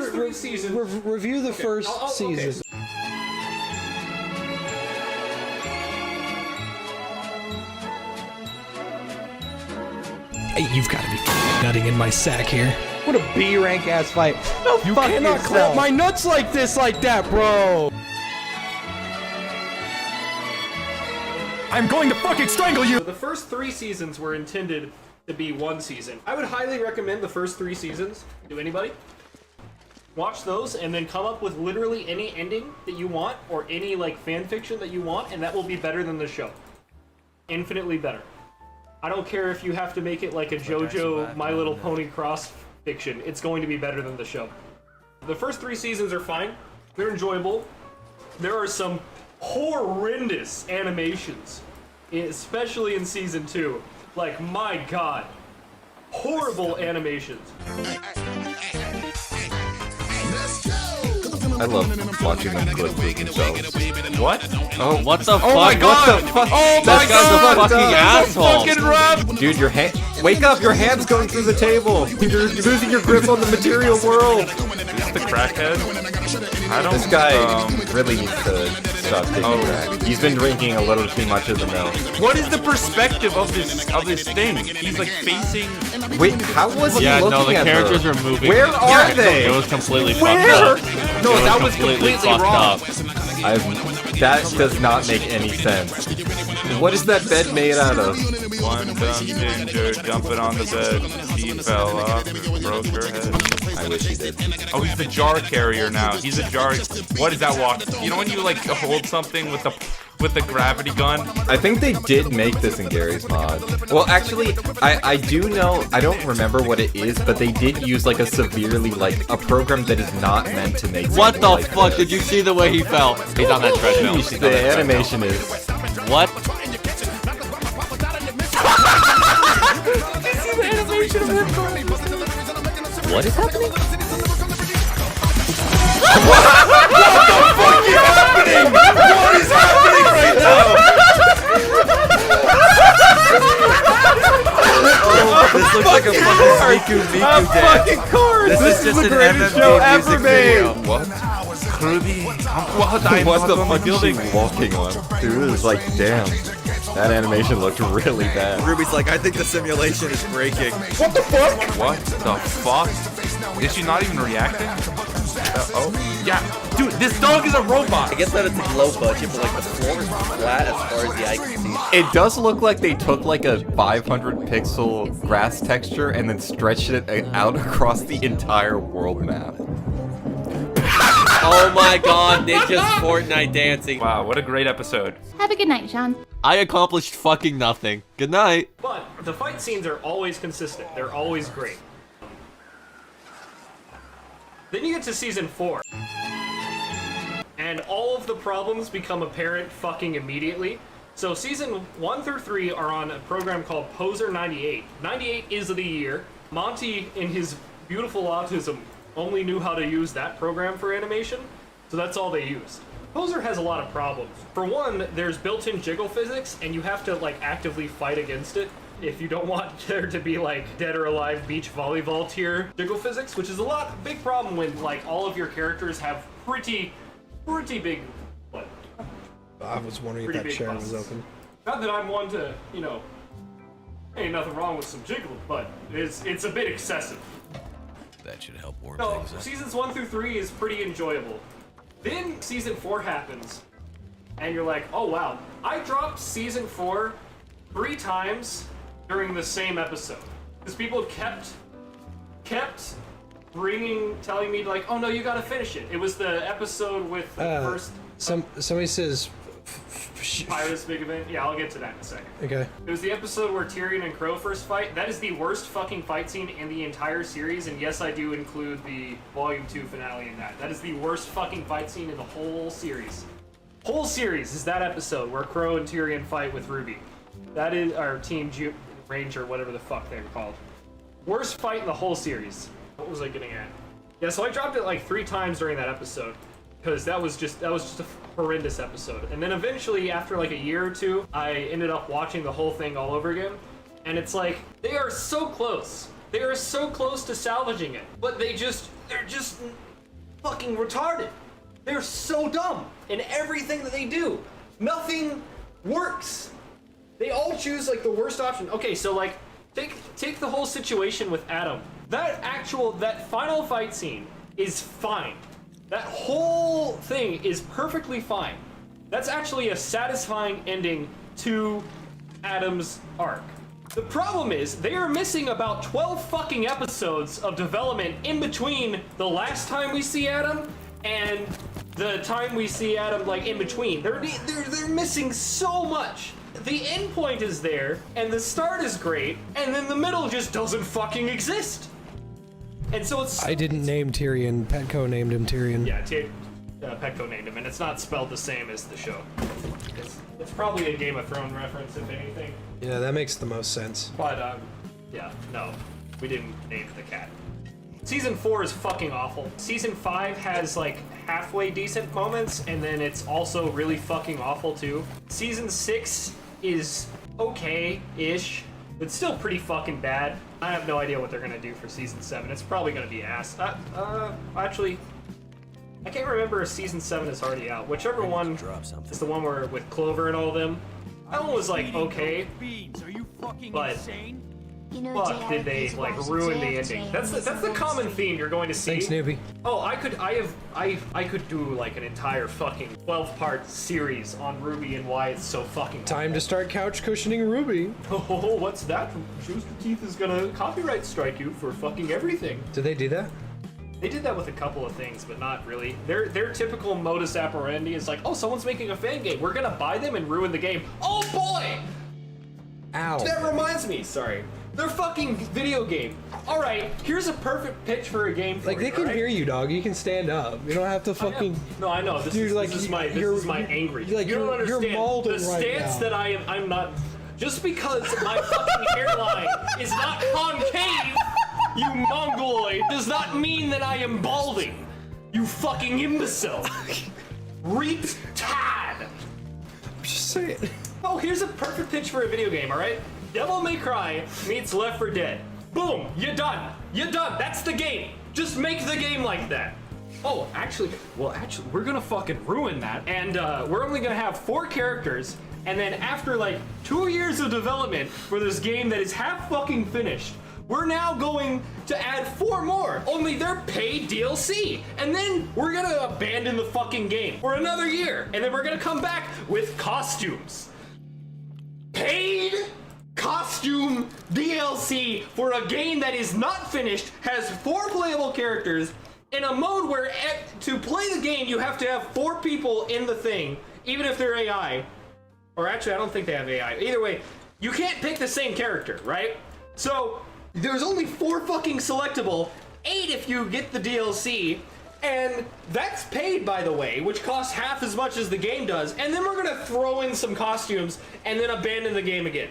three seasons. Review the first season. Hey, you've got to be nutting in my sack here. What a B-rank ass fight. No, You cannot clamp my nuts like this, like that, bro. I'm going to fucking strangle you. The first 3 seasons were intended to be 1 season. I would highly recommend the first 3 seasons to anybody. Watch those and then come up with literally any ending that you want or any like fan fiction that you want, and that will be better than the show. Infinitely better. I don't care if you have to make it like a JoJo My Little Pony cross fiction. It's going to be better than the show. The first 3 seasons are fine. They're enjoyable. There are some horrendous animations, especially in season 2. Like, my god. Horrible animations. I love watching them put themselves. What? Oh, What the fuck? oh my god! What the fuck? Oh my That god! guy's a Fucking asshole! fucking rough! Dude, your hand. Wake up! Your hand's going through the table! You're losing your grip on the material world! Is the crackhead? I don't. This guy really needs to stop taking crack. He's been drinking a little too much of the milk. What is the perspective of this thing? He's like facing. Wait, how was he Yeah, looking no, the at characters her? are moving. Where are It they? was completely Where? fucked up. No, It that was completely fucked wrong. up. That does not make any sense. What is that bed made out of? One dumb ginger jumping on the bed. She fell off, broke her head. I wish he did. Oh, he's the jar carrier now. He's a jar. What is that walk? You know when you like hold something with the gravity gun? I think they did make this in Gary's mod. Well, actually, I do know, I don't remember what it is, but they did use like a severely, like, a program that is not meant to make What something the like fuck? this. Did you see the way he fell? He's on that treadmill. He's on The that animation is... treadmill. What? What is happening? What is happening right now? This looks like a fucking Miku Fucking course! This is the an greatest MMV show music ever made! video. What? Kirby? What the fuck is she walking on? Dude, it was like, damn. That animation looked really bad. Ruby's like, I think the simulation is breaking. What the fuck? Is she not even reacting? Oh, yeah. Dude, this dog is a robot. I guess that it's a low budget, but like the floor is flat as far as the eye can see. It does look like they took like a 500 pixel grass texture and then stretched it out across the entire world map. Oh my god, Ninja's Fortnite dancing. Wow, what a great episode. Have a good night, Sean. I accomplished fucking nothing. Good night. But the fight scenes are always consistent. They're always great. Then you get to season 4. And all of the problems become apparent fucking immediately. So season 1 through 3 are on a program called Poser 98. 98 is the year. Monty, in his beautiful autism, only knew how to use that program for animation, so that's all they used. Poser has a lot of problems. For one, there's built-in jiggle physics, and you have to like actively fight against it if you don't want there to be like dead or alive beach volleyball tier jiggle physics, which is a big problem when like all of your characters have pretty big, what? I was wondering if Pretty that big chair was busts. open. Not that I'm one to, ain't nothing wrong with some jiggle, but it's a bit excessive. That should help warm No, things up. seasons 1 through 3 is pretty enjoyable. Then season 4 happens, and you're like, oh wow. I dropped season 4 3 times during the same episode. Because people kept telling me like, oh no, you gotta finish it. It was the episode with the first... Somebody says... Pirates big event? Yeah, I'll get to that in a second. Okay. It was the episode where Tyrion and Crow first fight. That is the worst fucking fight scene in the entire series, and yes, I do include the Volume 2 finale in that. That is the worst fucking fight scene in the whole series. Whole series is that episode where Crow and Tyrion fight with RWBY. That is our Team Ranger, whatever the fuck they're called. Worst fight in the whole series. What was I getting at? Yeah, so I dropped it like 3 times during that episode. Because that was just a horrendous episode. And then eventually, after like a year or 2, I ended up watching the whole thing all over again. And it's like, they are so close. They are so close to salvaging it. But they just they're just fucking retarded. They're so dumb in everything that they do. Nothing works. They all choose like the worst option. Okay, so like take the whole situation with Adam. That final fight scene is fine. That whole thing is perfectly fine. That's actually a satisfying ending to Adam's arc. The problem is, they are missing about 12 fucking episodes of development in between the last time we see Adam and the time we see Adam, like, in between. They're missing so much. The end point is there, and the start is great, and then the middle just doesn't fucking exist. And so it's... I didn't name Tyrion. Petco named him Tyrion. Yeah, Petco named him, and it's not spelled the same as the show. It's probably a Game of Thrones reference, if anything. Yeah, that makes the most sense. But, yeah, no. We didn't name the cat. Season 4 is fucking awful. Season 5 has, like, halfway decent moments, and then it's also really fucking awful, too. Season 6 is okay-ish, but still pretty fucking bad. I have no idea what they're gonna do for Season 7. It's probably gonna be ass. Actually... I can't remember if Season 7 is already out. Whichever one is the one where with Clover and all of them. That one was like okay, but fuck did they like ruin the ending? That's the common theme you're going to see. Thanks, Snoopy. Oh, I could do like an entire fucking 12-part series on RWBY and why it's so fucking Time to start couch cushioning RWBY. Oh, what's that? Rooster Teeth is gonna copyright strike you for fucking everything. Did they do that? They did that with a couple of things, but not really. Their typical modus operandi is like, oh, someone's making a fan game. We're gonna buy them and ruin the game. Oh boy! Ow. That reminds me, sorry. Their fucking video game. All right, here's a perfect pitch for a game for Like, they can hear you, dog. You can stand up. You don't have to fucking... No, I know. This is my angry. Like, you don't understand you're molded the right stance now. that I'm not... Just because my fucking hairline is not concave, you mongoloid, does not mean that I am balding. You fucking imbecile. Retard. Just say it. Oh, here's a perfect pitch for a video game, alright? Devil May Cry meets Left 4 Dead. Boom, you're done. You're done. That's the game. Just make the game like that. Oh, actually, we're gonna fucking ruin that. And we're only gonna have 4 characters. And then after like 2 years of development for this game that is half fucking finished, we're now going to add 4 more, only they're paid DLC. And then we're gonna abandon the fucking game for another year. And then we're gonna come back with costumes. Paid costume DLC for a game that is not finished, has 4 playable characters, in a mode where to play the game you have to have 4 people in the thing, even if they're AI. Or actually, I don't think they have AI. Either way, you can't pick the same character, right? So, there's only 4 fucking selectable, 8 if you get the DLC, and that's paid, by the way, which costs half as much as the game does, and then we're gonna throw in some costumes and then abandon the game again.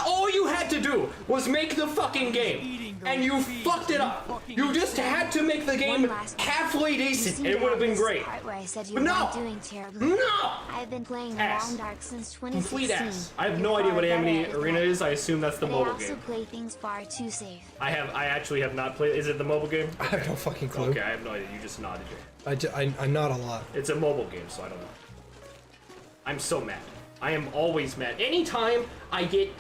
All you had to do was make the fucking game, and you fucked it up. You just had to make the game halfway decent, and it would have been great. But no! No! I've been playing Ass. Long Dark since Complete 2016. ass. I have no idea what Amity Arena is. I assume that's the But I mobile also game. play things far too safe. I actually have not played. Is it the mobile game? I have no fucking clue. Okay, I have no idea. You just nodded your head. I nod a lot. It's a mobile game, so I don't know. I'm so mad. I am always mad. Anytime I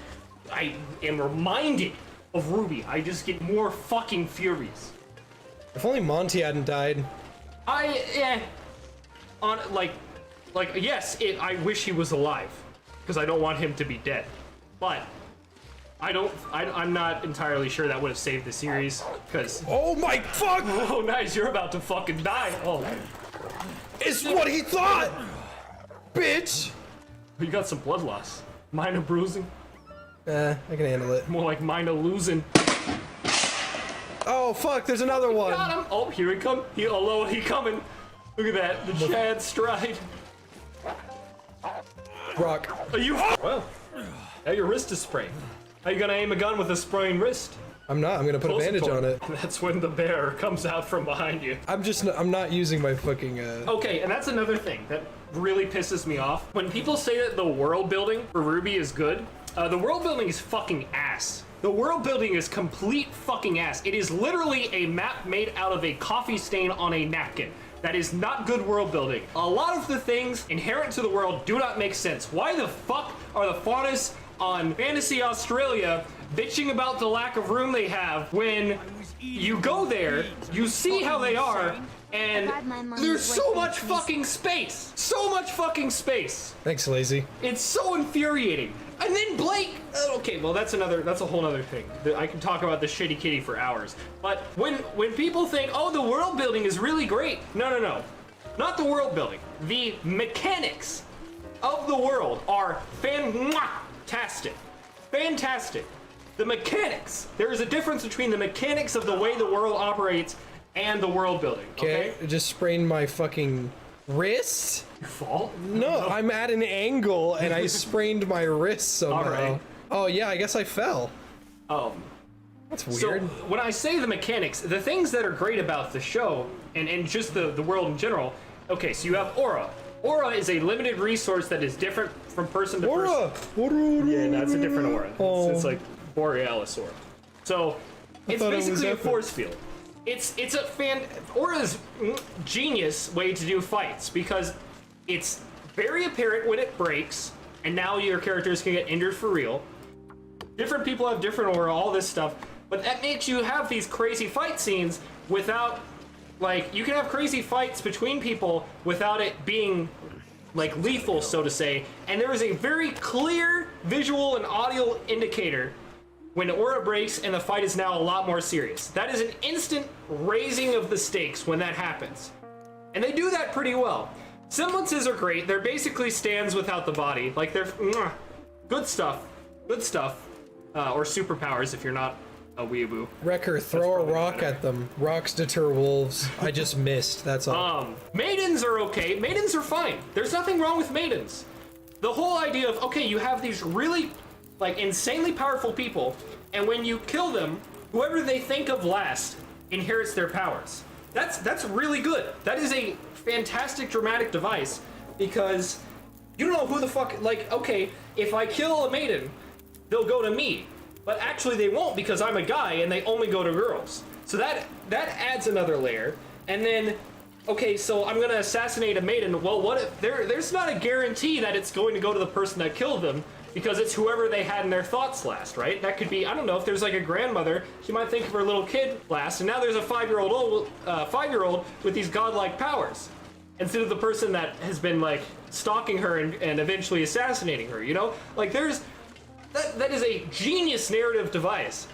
am reminded of RWBY, I just get more fucking furious. If only Monty hadn't died. Yes, I wish he was alive, because I don't want him to be dead. But I'm not entirely sure that would have saved the series, because... Oh my fuck! Oh, nice, you're about to fucking die. Oh, It's what he thought! Bitch! you got some blood loss. Minor bruising. I can handle it. More like minor losing. Oh fuck, there's another one! Got him! Oh, here he come. He coming. Look at that, the Chad stride. Brock. Are you? Well, now your wrist is sprained. How you gonna aim a gun with a sprained wrist? I'm not, I'm gonna put a bandage on it. That's when the bear comes out from behind you. I'm not using my fucking, Okay, and that's another thing that really pisses me off. When people say that the world building for RWBY is good, the world building is fucking ass. The world building is complete fucking ass. It is literally a map made out of a coffee stain on a napkin. That is not good world building. A lot of the things inherent to the world do not make sense. Why the fuck are the faunus on Fantasy Australia bitching about the lack of room they have when you go there, you see how they are, and there's so much fucking space. So much fucking space. Thanks, Lazy. It's so infuriating. And then Blake, okay, well that's a whole other thing. I can talk about the shitty kitty for hours. But when people think, oh, the world building is really great. No. Not the world building. The mechanics of the world are fantastic. Fantastic. The mechanics. There is a difference between the mechanics of the way the world operates and the world building. Okay? I just sprained my fucking wrist. You fall? No, I'm at an angle and I sprained my wrist somehow. All right. Oh yeah, I guess I fell. That's weird. So when I say the mechanics, the things that are great about the show and just the world in general. Okay, so you have aura. Aura is a limited resource that is different from person to person. Yeah, that's a different aura. It's like Borealis aura. So it's basically a force field. It's a Aura's genius way to do fights because it's very apparent when it breaks, and now your characters can get injured for real. Different people have different aura, all this stuff, but that makes you have these crazy fight scenes without, like, you can have crazy fights between people without it being, like, lethal, so to say, and there is a very clear visual and audio indicator when aura breaks and the fight is now a lot more serious. That is an instant raising of the stakes when that happens. And they do that pretty well. Semblances are great. They're basically stands without the body. Like, they're good stuff. Good stuff. Or superpowers if you're not a weeaboo. Wrecker, throw a rock at them. Rocks deter wolves. I just missed, that's all. Maidens are okay. Maidens are fine. There's nothing wrong with maidens. The whole idea of, okay, you have these really, like, insanely powerful people, and when you kill them, whoever they think of last inherits their powers. That's really good. That is a fantastic dramatic device, because you don't know who the fuck, like, okay, if I kill a maiden, they'll go to me, but actually they won't because I'm a guy and they only go to girls. So that adds another layer. And then, okay, so I'm gonna assassinate a maiden. Well, what if there's not a guarantee that it's going to go to the person that killed them, because it's whoever they had in their thoughts last, right? That could be, I don't know, if there's like a grandmother, she might think of her little kid last, and now there's a 5-year-old with these godlike powers, instead of the person that has been like stalking her and eventually assassinating her, you know? Like that is a genius narrative device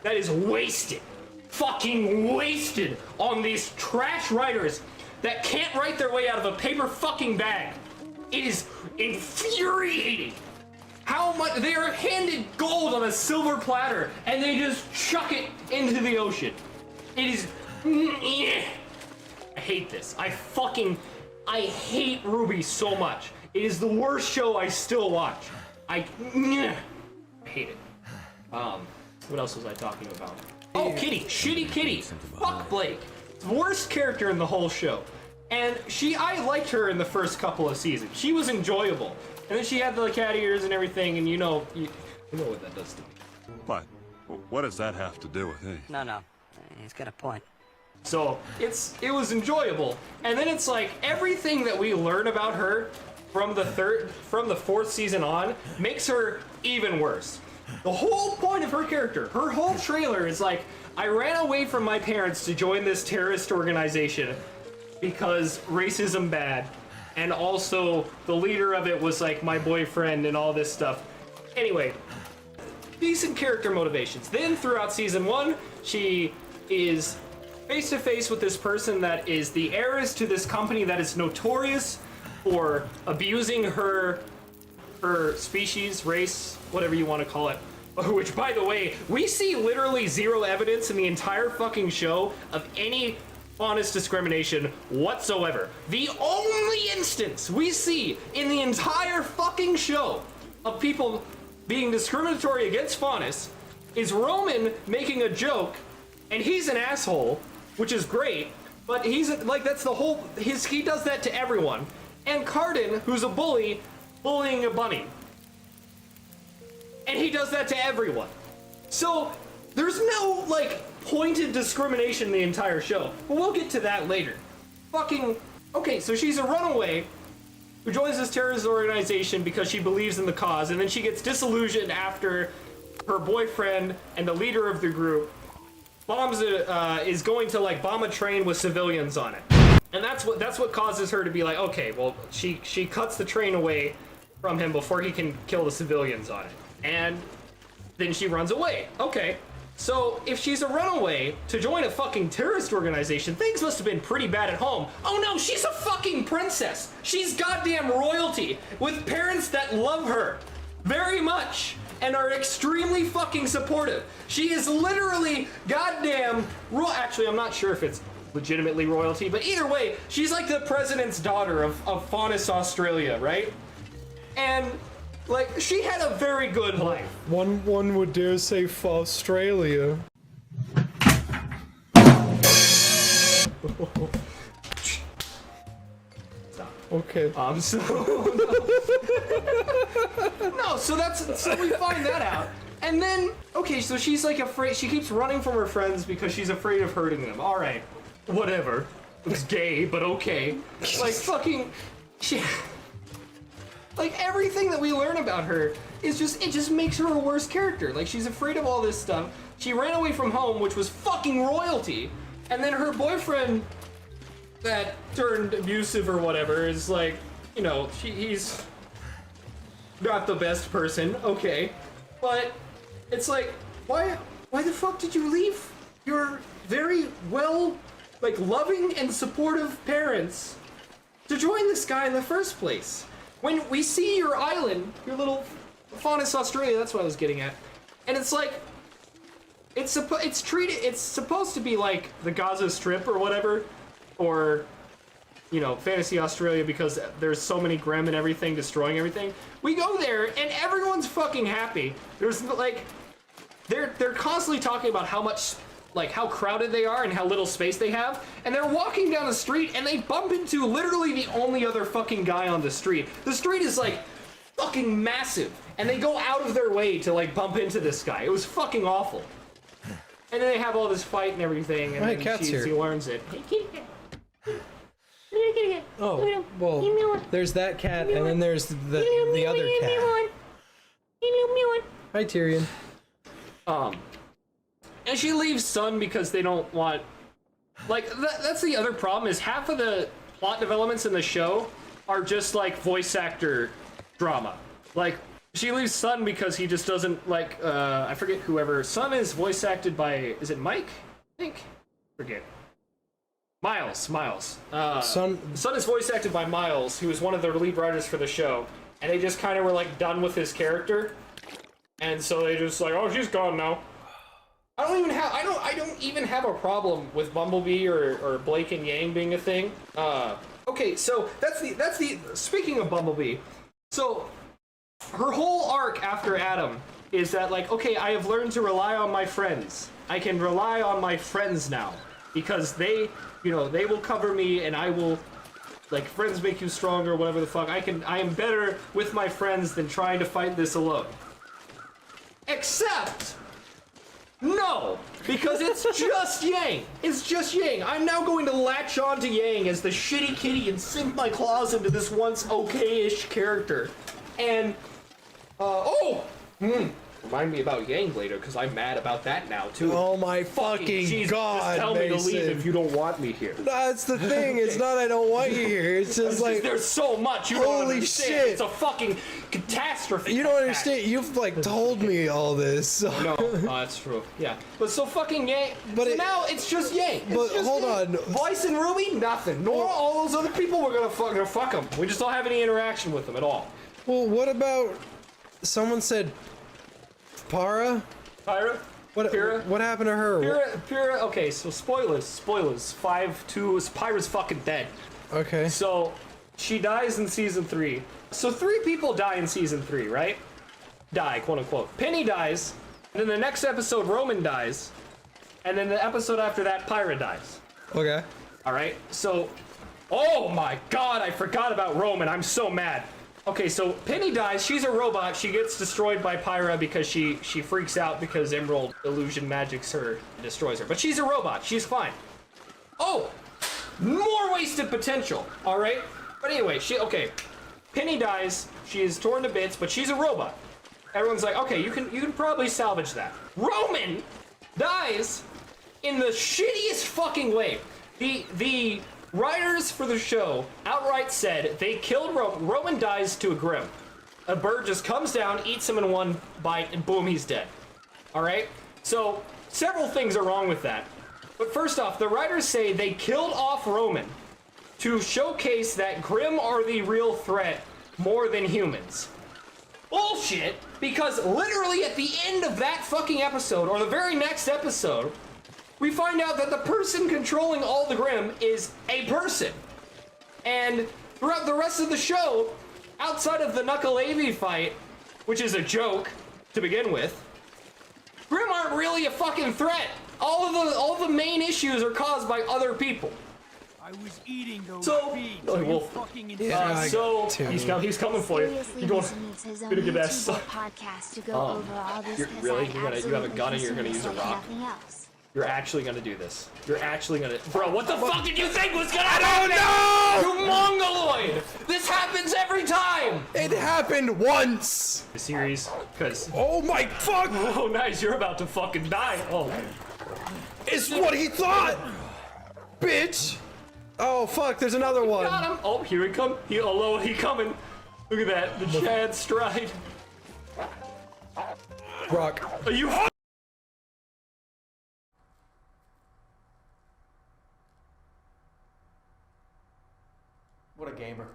that is wasted, fucking wasted on these trash writers that can't write their way out of a paper fucking bag. It is infuriating how much they are handed gold on a silver platter and they just chuck it into the ocean. It is, I hate this. I hate RWBY so much. It is the worst show I still watch. I hate it. What else was I talking about? Oh, Kitty. Shitty Kitty. Fuck Blake. Worst character in the whole show. And I liked her in the first couple of seasons. She was enjoyable. And then she had the cat ears and everything, and you know what that does to me. But what does that have to do with it? No. He's got a point. So it was enjoyable. And then it's like everything that we learn about her from the fourth season on makes her even worse. The whole point of her character, her whole trailer is like, I ran away from my parents to join this terrorist organization because racism bad, and also the leader of it was like my boyfriend and all this stuff. Anyway, decent character motivations. Then throughout season 1, she is face to face with this person that is the heiress to this company that is notorious for abusing her species, race, whatever you want to call it. Which, by the way, we see literally zero evidence in the entire fucking show of any honest discrimination whatsoever. The only instance we see in the entire fucking show of people being discriminatory against Faunus is Roman making a joke, and he's an asshole, which is great, but he's like, that's the whole, he does that to everyone. And Cardin, who's a bully, bullying a bunny. And he does that to everyone. So there's no like pointed discrimination in the entire show, but we'll get to that later. Fucking okay, so she's a runaway who joins this terrorist organization because she believes in the cause, and then she gets disillusioned after her boyfriend and the leader of the group is going to like bomb a train with civilians on it, and that's what causes her to be like, okay, well, she cuts the train away from him before he can kill the civilians on it, and then she runs away. Okay, so if she's a runaway to join a fucking terrorist organization, things must have been pretty bad at home. Oh no, she's a fucking princess. She's goddamn royalty with parents that love her very much and are extremely fucking supportive. She is literally goddamn actually, I'm not sure if it's legitimately royalty, but either way, she's like the president's daughter of Faunus, Australia, right? And like, she had a very good life. One would dare say Australia. Stop. Okay. So no, so we find that out. And then, okay, so she's like afraid, she keeps running from her friends because she's afraid of hurting them. All right, whatever. It's gay, but okay. Like, fucking, like, everything that we learn about her is it just makes her a worse character. Like, she's afraid of all this stuff. She ran away from home, which was fucking royalty. And then her boyfriend that turned abusive or whatever is like, you know, he's not the best person, okay. But it's like, why the fuck did you leave your very well, like, loving and supportive parents to join this guy in the first place? When we see your island, your little Faunus, Australia, that's what I was getting at, and it's like, it's supposed to be like the Gaza Strip or whatever, or, you know, Fantasy Australia, because there's so many Grem and everything destroying everything. We go there and everyone's fucking happy. There's like, they're constantly talking about how much, like, how crowded they are and how little space they have, and they're walking down the street and they bump into literally the only other fucking guy on the street. The street is like fucking massive, and they go out of their way to like bump into this guy. It was fucking awful. And then they have all this fight and everything, and then she learns it. Hey, kitty cat. Oh, well, there's that cat, and then there's the other cat. Hi, Tyrion. And she leaves Sun because they don't want, like, that's the other problem, is half of the plot developments in the show are just like voice actor drama. Like, she leaves Sun because he just doesn't like, I forget whoever. Sun is voice acted by, is it Mike? I think? Forget. Miles. Sun is voice acted by Miles, who is one of the lead writers for the show. And they just kind of were like done with his character. And so they just like, oh, she's gone now. I don't even have a problem with Bumblebee or Blake and Yang being a thing. Okay, so that's the speaking of Bumblebee. So her whole arc after Adam is that, like, okay, I have learned to rely on my friends. I can rely on my friends now because they, you know, they will cover me, and I will, like, friends make you stronger, whatever the fuck. I am better with my friends than trying to fight this alone. Except, no, because it's just Yang. It's just Yang. I'm now going to latch on to Yang as the shitty kitty and sink my claws into this once okay-ish character. And, remind me about Yang later, because I'm mad about that now, too. Oh my fucking god, just tell me to Mason. leave if you don't want me here. That's the thing, it's not I don't want you here, it's just like... There's so much you don't understand. Shit. It's a fucking catastrophe. You don't understand, you've, like, told me all this. So. No, that's true. Yeah. But so fucking Yang... But now it's just Yang. But hold on. Vice and RWBY, nothing. Nor all those other people, we're gonna fuck them. We just don't have any interaction with them at all. Well, what about... Someone said... Pyra? Pyra? What happened to her? Pyra, okay, so spoilers. 5-2, Pyra's fucking dead. Okay. So, she dies in season 3. So 3 people die in season 3, right? Die, quote unquote. Penny dies, and then the next episode Roman dies, and then the episode after that Pyra dies. Okay. Alright, so, oh my god, I forgot about Roman, I'm so mad. Okay, so Penny dies. She's a robot. She gets destroyed by Pyra because she freaks out because Emerald illusion magics her and destroys her. But she's a robot. She's fine. Oh, more wasted potential. All right. But anyway, okay. Penny dies. She is torn to bits, but she's a robot. Everyone's like, okay, you can probably salvage that. Roman dies in the shittiest fucking way. The writers for the show outright said they killed Roman. Roman dies to a Grimm. A bird just comes down, eats him in one bite, and boom, he's dead. All right? So, several things are wrong with that. But first off, the writers say they killed off Roman to showcase that Grimm are the real threat more than humans. Bullshit, because literally at the end of that fucking episode, or the very next episode, we find out that the person controlling all the Grimm is a person. And throughout the rest of the show, outside of the Knuckle-Avy fight, which is a joke to begin with, Grimm aren't really a fucking threat. All the main issues are caused by other people. I was eating those beans. He's coming for you. You're gonna get that suck. You have a gun and you're gonna use a rock? You're actually gonna do this. You're actually gonna... Bro, what the fuck did you think was gonna happen? I don't know! You mongoloid! This happens every time! It happened once! The series, because... Oh my fuck! Oh, nice, you're about to fucking die. Oh. It's what he thought! Bitch! Oh fuck, there's another one. Got him! Oh, here he come. He coming. Look at that, the Chad stride. Rock. Are you... What a gamer.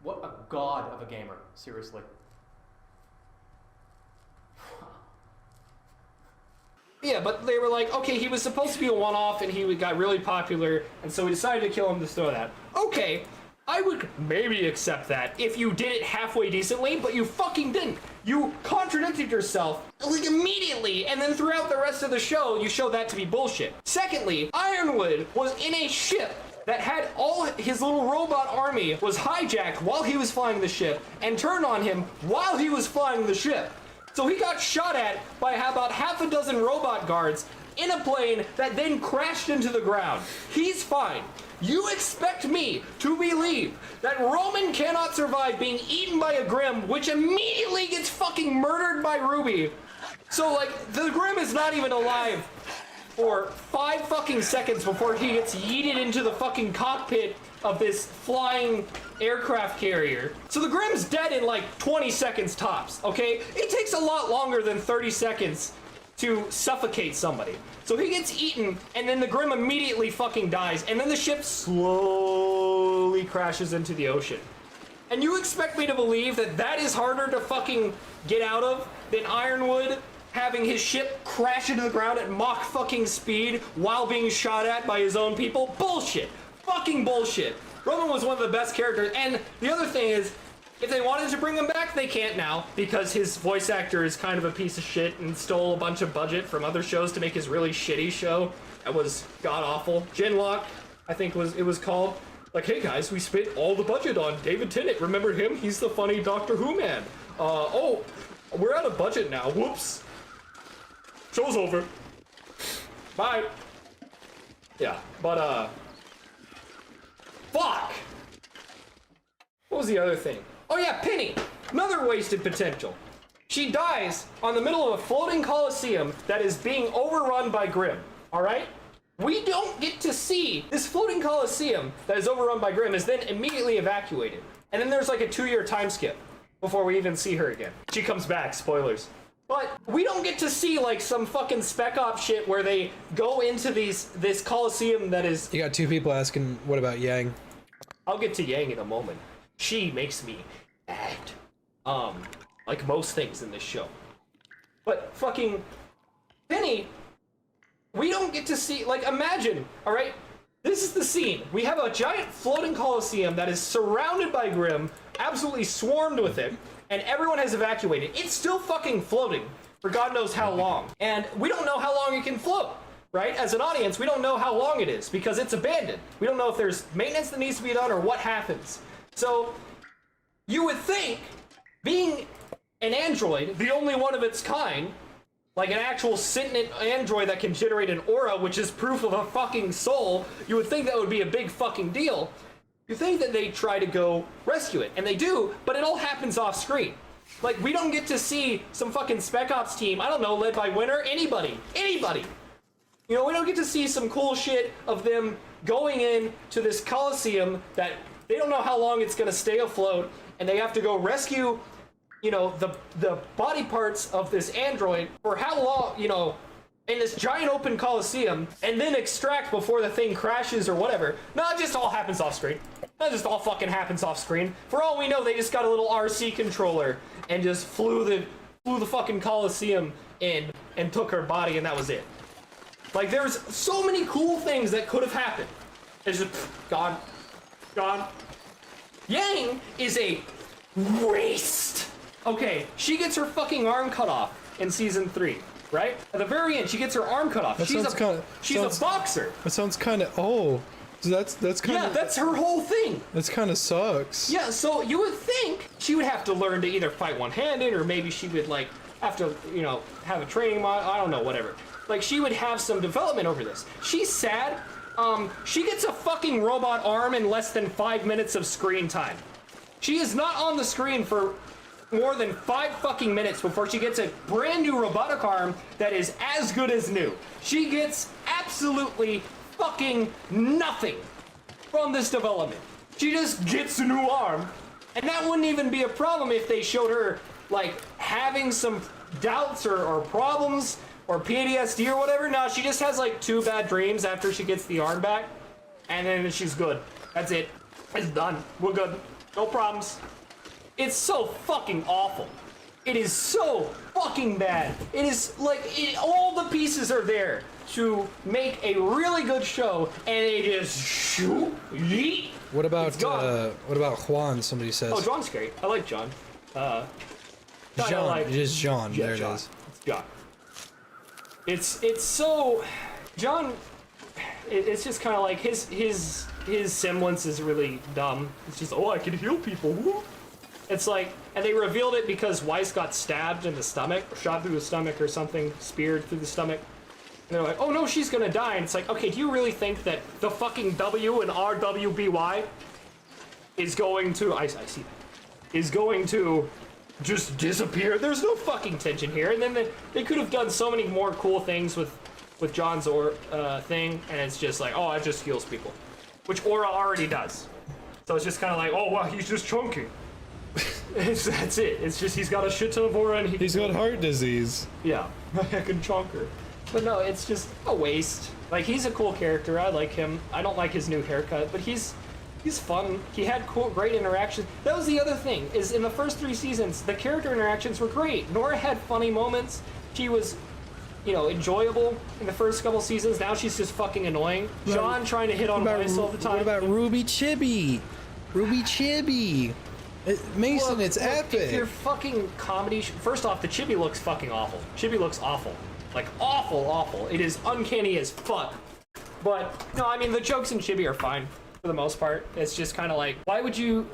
What a god of a gamer, seriously. Yeah, but they were like, okay, he was supposed to be a one-off and he got really popular, and so we decided to kill him to throw that. Okay, I would maybe accept that if you did it halfway decently, but you fucking didn't. You contradicted yourself, like, immediately, and then throughout the rest of the show, you showed that to be bullshit. Secondly, Ironwood was in a ship that had all his little robot army was hijacked while he was flying the ship and turned on him while he was flying the ship. So he got shot at by about half a dozen robot guards in a plane that then crashed into the ground. He's fine. You expect me to believe that Roman cannot survive being eaten by a Grimm, which immediately gets fucking murdered by RWBY. So, like, the Grimm is not even alive for 5 fucking seconds before he gets yeeted into the fucking cockpit of this flying aircraft carrier. So the Grimm's dead in like 20 seconds tops, okay? It takes a lot longer than 30 seconds to suffocate somebody. So he gets eaten, and then the Grimm immediately fucking dies, and then the ship slowly crashes into the ocean. And you expect me to believe that that is harder to fucking get out of than Ironwood having his ship crash into the ground at Mach fucking speed while being shot at by his own people? Bullshit. Fucking bullshit. Roman was one of the best characters, and the other thing is, if they wanted to bring him back, they can't now, because his voice actor is kind of a piece of shit and stole a bunch of budget from other shows to make his really shitty show that was god-awful. Genlock, I think it was called. Like, hey guys, we spent all the budget on David Tennant. Remember him? He's the funny Doctor Who man. Oh, we're out of budget now. Whoops. Show's over. Bye. Yeah, but, fuck! What was the other thing? Oh yeah, Penny! Another wasted potential. She dies on the middle of a floating coliseum that is being overrun by Grimm, alright? We don't get to see this floating coliseum that is overrun by Grimm is then immediately evacuated. And then there's like a 2-year time skip before we even see her again. She comes back, spoilers. But we don't get to see like some fucking Spec Ops shit where they go into this coliseum that is... You got 2 people asking, what about Yang? I'll get to Yang in a moment. She makes me act. Like most things in this show. But fucking Penny, we don't get to see, like, imagine, alright? This is the scene. We have a giant floating coliseum that is surrounded by Grimm, absolutely swarmed with it, and everyone has evacuated. It's still fucking floating for God knows how long. And we don't know how long it can float, right? As an audience, we don't know how long it is because it's abandoned. We don't know if there's maintenance that needs to be done or what happens. So, you would think, being an android, the only one of its kind, like an actual sentient android that can generate an aura, which is proof of a fucking soul, you would think that would be a big fucking deal. You think that they try to go rescue it, and they do, but it all happens off screen. Like, we don't get to see some fucking Spec Ops team, I don't know, led by Winter, anybody. You know, we don't get to see some cool shit of them going in to this coliseum that they don't know how long it's gonna stay afloat, and they have to go rescue, you know, the body parts of this android for how long, you know, in this giant open coliseum, and then extract before the thing crashes or whatever. No, it just all happens off screen. That just all fucking happens off screen. For all we know, they just got a little RC controller and just flew the fucking coliseum in and took her body, and that was it. Like, there's so many cool things that could have happened. It's just gone. Yang is a waste. Okay, she gets her fucking arm cut off in season 3, right? At the very end, she gets her arm cut off. She's a boxer. That sounds kind of so that's kind of yeah. That's her whole thing. That's kind of sucks. Yeah. So you would think she would have to learn to either fight one-handed, or maybe she would like have to, you know, have a training mod. I don't know, whatever. Like, she would have some development over this. She's sad. She gets a fucking robot arm in less than 5 minutes of screen time. She is not on the screen for more than 5 fucking minutes before she gets a brand new robotic arm that is as good as new. She gets absolutely fucking nothing from this development. She just gets a new arm, and that wouldn't even be a problem if they showed her, like, having some doubts or problems or PTSD or whatever. No, she just has like 2 bad dreams after she gets the arm back, and then she's good. That's it. It's done. We're good. No problems. It's so fucking awful. It is so fucking bad. It is like, all the pieces are there to make a really good show, and they just shoot, yeet. What about Juan? Somebody says. Oh, John's great. I like John. John. Like, it is John. Yeah, there John. it is. It's John. It's so John. It's just kind of like his semblance is really dumb. It's just, oh, I can heal people. Woo. It's like, and they revealed it because Weiss got stabbed in the stomach, or shot through the stomach or something, speared through the stomach. And they're like, oh no, she's gonna die. And it's like, okay, do you really think that the fucking W in RWBY is going to, I see that, is going to just disappear? There's no fucking tension here. And then they could have done so many more cool things with John's thing, and it's just like, oh, it just heals people, which Aura already does. So it's just kind of like, oh wow, he's just chunky. That's it. It's just he's got a shit ton of aura, and he's got heart disease. Yeah, I can chunker. But no, it's just a waste. Like, he's a cool character. I like him. I don't like his new haircut, but he's fun. He had great interactions. That was the other thing, is in the first 3 seasons, the character interactions were great. Nora had funny moments. She was, you know, enjoyable in the first couple seasons. Now she's just fucking annoying. John trying to hit on Weiss all the time. What about RWBY Chibi? RWBY Chibi. Mason, it's epic. If your fucking comedy... First off, the Chibi looks fucking awful. Chibi looks awful. Like, awful. It is uncanny as fuck. But, no, I mean, the jokes in Chibi are fine, for the most part. It's just kind of like, why would you...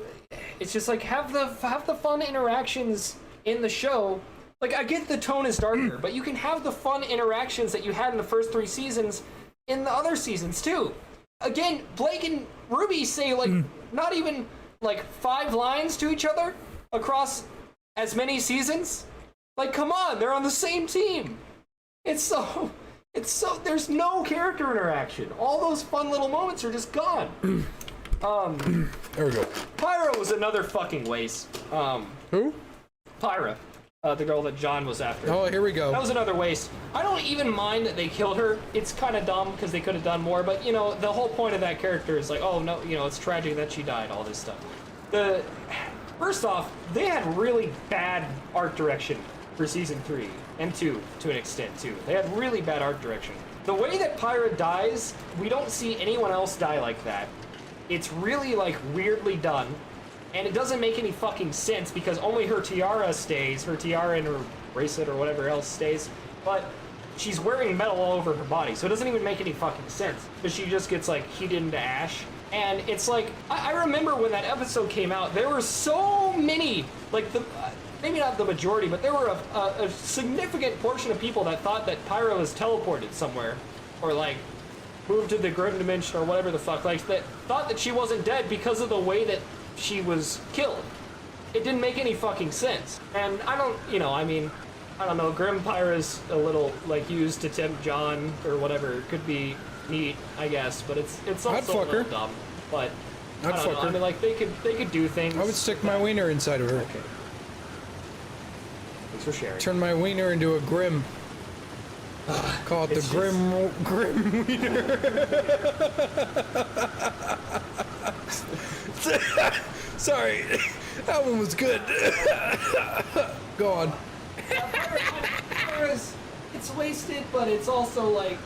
It's just like, have the fun interactions in the show. Like, I get the tone is darker, but you can have the fun interactions that you had in the first 3 seasons in the other seasons, too. Again, Blake and Ruby say, like, not even... like 5 lines to each other across as many seasons. Like, come on, they're on the same team. It's so there's no character interaction. All those fun little moments are just gone. There we go. Pyra was another fucking waste. Who? Pyra, the girl that John was after. Oh, here we go. That was another waste. I don't even mind that they killed her. It's kind of dumb because they could have done more, but you know, the whole point of that character is like, oh no, you know, it's tragic that she died, all this stuff. First off, they had really bad art direction for season 3 and 2 to an extent too. They had really bad art direction. The way that Pyra dies, we don't see anyone else die like that. It's really like weirdly done. And it doesn't make any fucking sense because only her tiara stays, her tiara and her bracelet or whatever else stays. But she's wearing metal all over her body, so it doesn't even make any fucking sense. But she just gets like heated into ash. And it's like, I remember when that episode came out, there were so many, like maybe not the majority, but there were a significant portion of people that thought that Pyra was teleported somewhere, or like moved to the grim dimension or whatever the fuck, like that thought that she wasn't dead because of the way that she was killed. It didn't make any fucking sense. And I don't, I don't know, Grim Pyra's a little, like, used to tempt John or whatever. It could be neat, I guess, but it's also a little dumb. But I don't know. I mean, like, they could do things. I would stick my wiener inside of her. Okay. Thanks for sharing. Turn my wiener into a Grim. Call it the Grim wiener. Sorry, that one was good. Go on. It's wasted, but it's also like,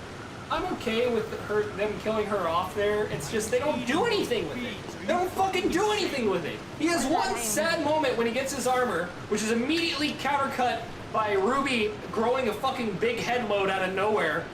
I'm okay with them killing her off there. It's just they don't do anything with it. They don't fucking do anything with it. He has one sad moment when he gets his armor, which is immediately countercut by RWBY growing a fucking big head load out of nowhere.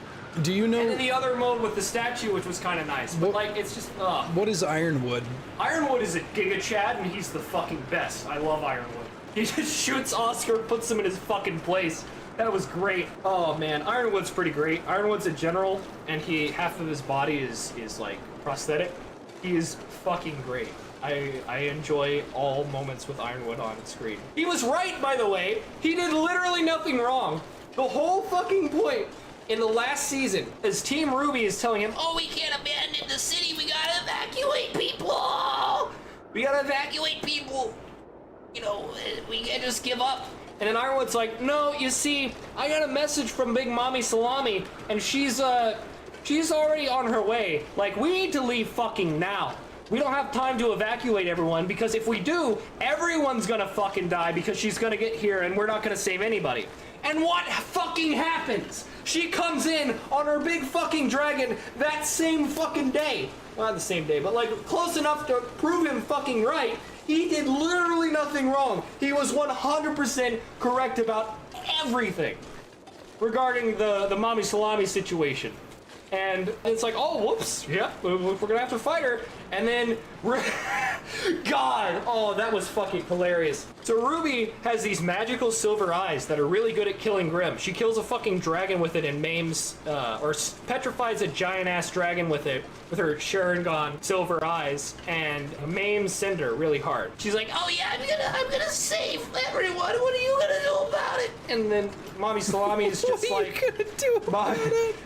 Do you know? And then the other mode with the statue, which was kind of nice. But like, it's just, What is Ironwood? Ironwood is a Giga Chad, and he's the fucking best. I love Ironwood. He just shoots Oscar, puts him in his fucking place. That was great. Oh man, Ironwood's pretty great. Ironwood's a general, and half of his body is like prosthetic. He is fucking great. I enjoy all moments with Ironwood on screen. He was right, by the way. He did literally nothing wrong. The whole fucking point in the last season, as Team RWBY is telling him, oh, we can't abandon the city. We gotta evacuate people. We gotta evacuate people. We can't just give up. And then Ironwood's like, no, you see, I got a message from Big Mommy Salami, and she's already on her way. Like, we need to leave fucking now. We don't have time to evacuate everyone, because if we do, everyone's gonna fucking die because she's gonna get here and we're not gonna save anybody. And what fucking happens? She comes in on her big fucking dragon that same fucking day. Well, not the same day, but like close enough to prove him fucking right. He did literally nothing wrong. He was 100% correct about everything regarding the Mommy Salami situation. And it's like, oh, whoops, yeah, we're gonna have to fight her. And then, God, oh, that was fucking hilarious. So RWBY has these magical silver eyes that are really good at killing Grim. She kills a fucking dragon with it and maims, or petrifies a giant-ass dragon with it, with her Sharingan silver eyes, and maims Cinder really hard. She's like, oh yeah, I'm gonna save everyone. What are you gonna do about it? And then Mommy Salami is just like,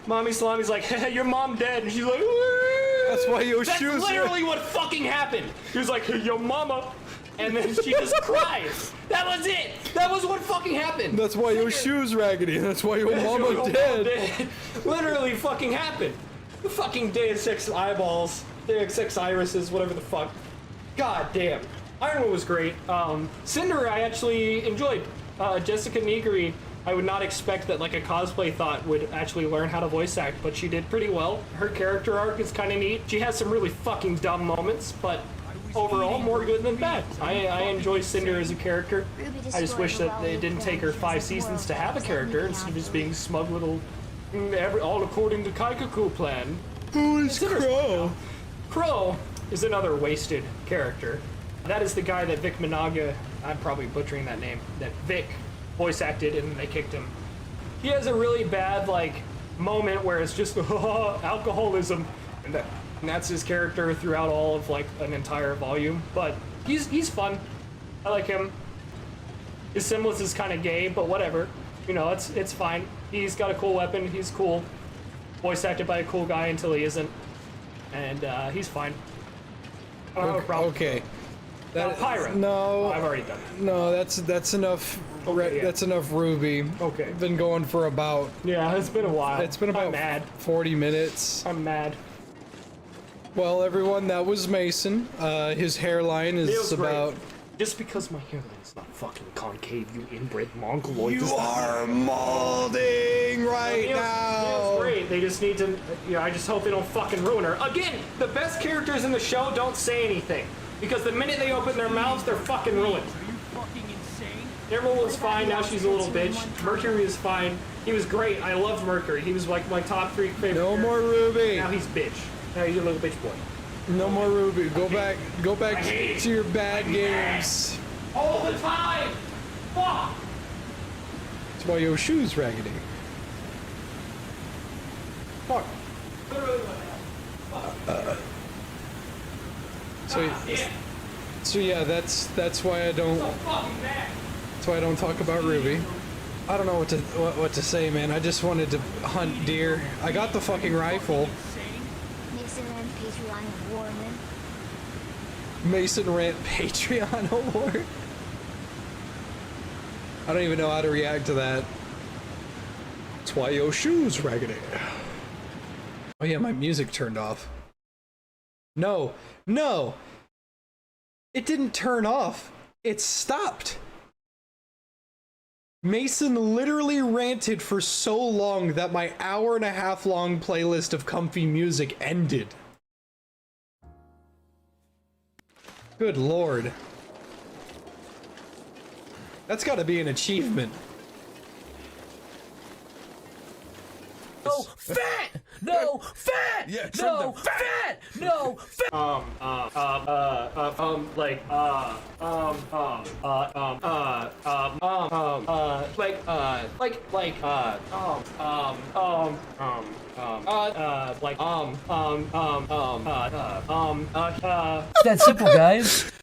Mommy Salami's like, hey, your mom dead. And she's like, that's why your shoes. That's literally what fucking happened. He was like, hey, yo mama. And then she just cries. That was it. That was what fucking happened. That's why your shoes raggedy. That's why your mama dead. Literally fucking happened. The fucking Deus Ex eyeballs, Deus Ex irises, whatever the fuck. God damn. Ironwood was great. Cinder I actually enjoyed. Jessica Negri, I would not expect that like a cosplay thought would actually learn how to voice act, but she did pretty well. Her character arc is kind of neat. She has some really fucking dumb moments, but overall more good than bad. I enjoy Cinder as a character. I just wish that it didn't take her 5 seasons to have a character instead of just being smug little all according to Kaikaku plan. Who is Crow? Crow is another wasted character. That is the guy that Vic Minaga, I'm probably butchering that name, that Vic voice acted and they kicked him. He has a really bad like moment where it's just alcoholism, and that's his character throughout all of like an entire volume. But he's fun. I like him. His semblance is kind of gay, but whatever. It's fine. He's got a cool weapon. He's cool. Voice acted by a cool guy until he isn't, and he's fine. I don't have a problem. Okay. Pyra. No. I've already done it. No, that's enough. Okay, yeah. That's enough RWBY. Okay. Been going for about. Yeah, it's been a while. It's been about 40 minutes. I'm mad. Well, everyone, that was Mason. His hairline is about. Great. Just because my hairline is not fucking concave, you inbred mongoloid. You are molding right now. It's great. They just need to. I just hope they don't fucking ruin her. Again, the best characters in the show don't say anything. Because the minute they open their mouths, they're fucking ruined. Are you fucking insane? Emerald was fine, now she's a little bitch. Mercury is fine. He was great. I loved Mercury. He was like my top 3 favorite. No more RWBY. Now he's bitch. Now he's a little bitch boy. No more RWBY. Go back to your bad games. All the time. Fuck. That's why your shoes raggedy. Fuck. So yeah, that's why I don't. That's why I don't talk about RWBY. I don't know what to say, man. I just wanted to hunt deer. I got the fucking rifle. Mason Rant Patreon award. I don't even know how to react to that. That's why your shoes raggedy. Oh yeah, my music turned off. No. It didn't turn off. It stopped. Mason literally ranted for so long that my hour-and-a-half long playlist of comfy music ended. Good lord. That's gotta be an achievement. No fat! No fat! Yeah, no fat! No fat! It's that simple, guys.